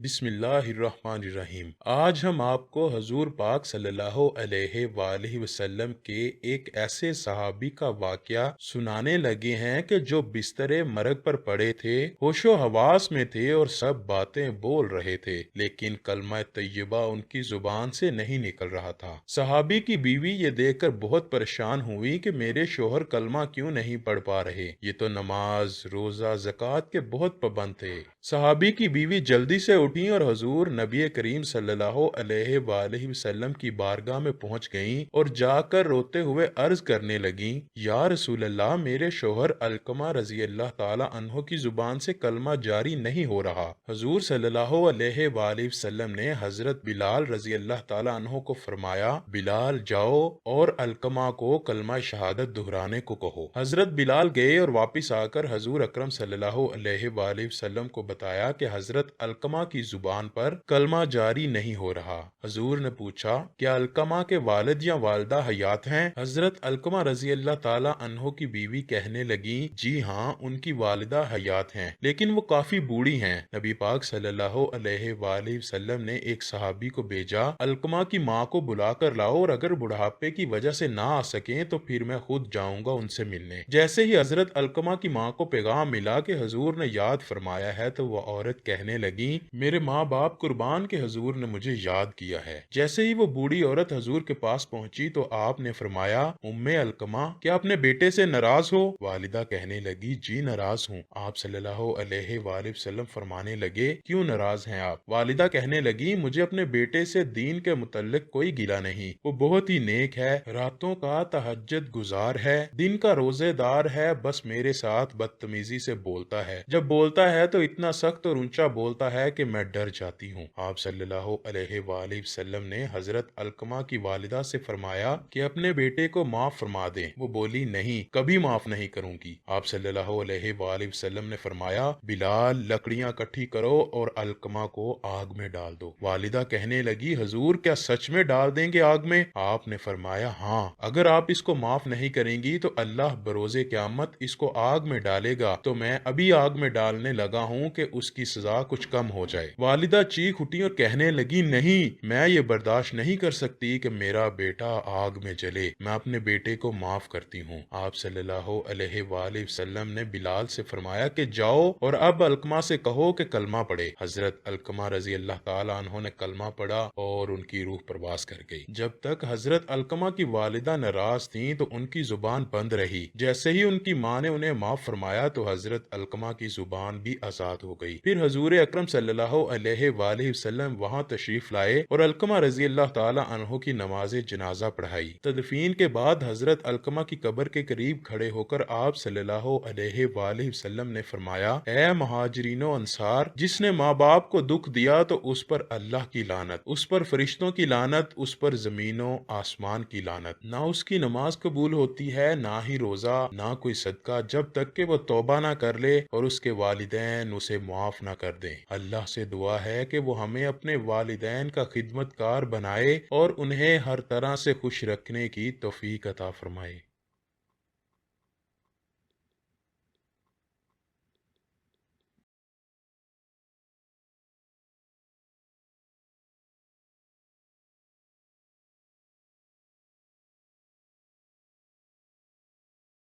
बिस्मिल्लाहिर्रहमानिर्रहीम। आज हम आपको हजूर पाक सल्लल्लाहु अलैहि वालैहि वसल्लम के एक ऐसे सहाबी का वाकया सुनाने लगे हैं कि जो बिस्तरे मरग पर पड़े थे, होशो हवास में थे और सब बातें बोल रहे थे, लेकिन कलमा तैयबा उनकी जुबान से नहीं निकल रहा था। सहाबी की बीवी ये देखकर बहुत परेशान हुई कि मेरे शोहर कलमा क्यों नहीं पढ़ पा रहे। ये तो नमाज, रोजा, ज़कात के बहुत पाबंद थे। सहाबी की बीवी जल्दी से उठी और हजूर नबी करीम सल्लल्लाहु अलैहि वालैहि वसल्लम की बारगाह में पहुंच गईं और जाकर रोते हुए अर्ज करने लगीं, या रसूल अल्लाह, मेरे शोहर अलकमा रजी अल्लाह ताला अन्हो की जुबान से कलमा जारी नहीं हो रहा। हजूर सल्लल्लाहु अलैहि वालैहि वसल्लम ने हजरत बिलाल रजी अल्लाह ताला अन्हो को फरमाया, बिलाल जाओ और अलकमा को कलमा शहादत दोहराने को कहो। हजरत बिलाल गए और वापिस आकर हजूर अकरम सल्लल्लाहु अलैहि वालैहि वसल्लम को बताया कि हजरत अलकमा की जुबान पर कलमा जारी नहीं हो रहा। हजूर ने पूछा, क्या अलकमा के वालिद या वालदा हयात हैं? हजरत अलकमा रजी अल्लाह ताला अन्हो की बीवी कहने लगी, जी हाँ, उनकी वालिदा हयात हैं, लेकिन वो काफी बूढ़ी हैं। नबी पाक सल्लल्लाहु अलैहि वालैहि वसल्लम ने एक सहाबी को भेजा, अलकमा की माँ को बुला कर लाओ और अगर बुढ़ापे की वजह से ना आ सके तो फिर मैं खुद जाऊंगा उनसे मिलने। जैसे ही हजरत अलकमा की माँ को पैगाम मिला कि हजूर ने याद फरमाया है, तो वो औरत कहने लगी, मेरे माँ बाप कुर्बान के हजूर ने मुझे याद किया है। जैसे ही वो बूढ़ी औरत हजूर के पास पहुंची तो आपने फरमाया, उम्मे अलकमा, क्या अपने बेटे से नाराज हो? वालिदा कहने लगी, जी नाराज हूँ। आप सल्लल्लाहु अलैहि वसल्लम फरमाने लगे, क्यों नाराज हैं आप? वालिदा कहने लगी, मुझे अपने बेटे से दीन के मुतल्लिक कोई गिला नहीं। वो बहुत ही नेक है, रातों का तहज्जुद गुजार है, दिन का रोजेदार है, बस मेरे साथ बदतमीजी से बोलता है। जब बोलता है तो इतना सख्त और ऊंचा बोलता है कि मैं डर जाती हूँ। आप सल्लल्लाहु अलैहि वसल्लम ने हजरत अलकमा की वालिदा से फरमाया कि अपने बेटे को माफ फरमा दें। वो बोली, नहीं, कभी माफ नहीं करूंगी। आप सल्लल्लाहु अलैहि वसल्लम ने फरमाया, बिलाल, लकड़ियां इकट्ठी करो और अलकमा को आग में डाल दो। वालिदा कहने लगी, हजूर, क्या सच में डाल देंगे आग में? आपने फरमाया, हाँ, अगर आप इसको माफ नहीं करेंगी तो अल्लाह बरोजे क़यामत इसको आग में डालेगा। तो मैं अभी आग में डालने लगा हूँ कि उसकी सजा कुछ कम हो जाए। वालिदा चीख उठी और कहने लगी, नहीं, मैं ये बर्दाश्त नहीं कर सकती कि मेरा बेटा आग में जले। मैं अपने बेटे को माफ करती हूँ। आप सल्लल्लाहु अलैहि वसल्लम ने बिलाल से फरमाया कि जाओ और अब अलकमा से कहो कि कलमा पढ़े। हजरत अलकमा रजी अल्लाह ताला अन्हो ने कलमा पढ़ा और उनकी रूह परवास कर गई। जब तक हजरत अलकमा की वालिदा नाराज थी तो उनकी जुबान बंद रही। जैसे ही उनकी माँ ने उन्हें माफ फरमाया तो हजरत अलकमा की जुबान भी आजाद हो गई। फिर हजूर अकरम सल्लल्लाहु अलैहि वसल्लम वहाँ तशरीफ लाए और अलकमा रजी अल्लाह ताला अन्हो की नमाज जनाजा पढ़ाई। तदफीन के बाद हजरत अलकमा की कब्र के करीब खड़े होकर आप सल्लल्लाहु अलैहि वसल्लम ने फरमाया, ऐ मुहाजिरीनो अंसार, जिसने माँ बाप को दुख दिया तो उस पर अल्लाह की लानत, उस पर फरिश्तों की लानत, उस पर जमीनों आसमान की लानत। ना उसकी नमाज कबूल होती है, ना ही रोजा, ना कोई सदका, जब तक कि वो तौबा ना कर ले और उसके वालिदैन उसे माफ ना कर दें। अल्लाह से दुआ है कि वो हमें अपने वालिदैन का खिदमतकार बनाए और उन्हें हर तरह से खुश रखने की तौफीक अता फरमाए।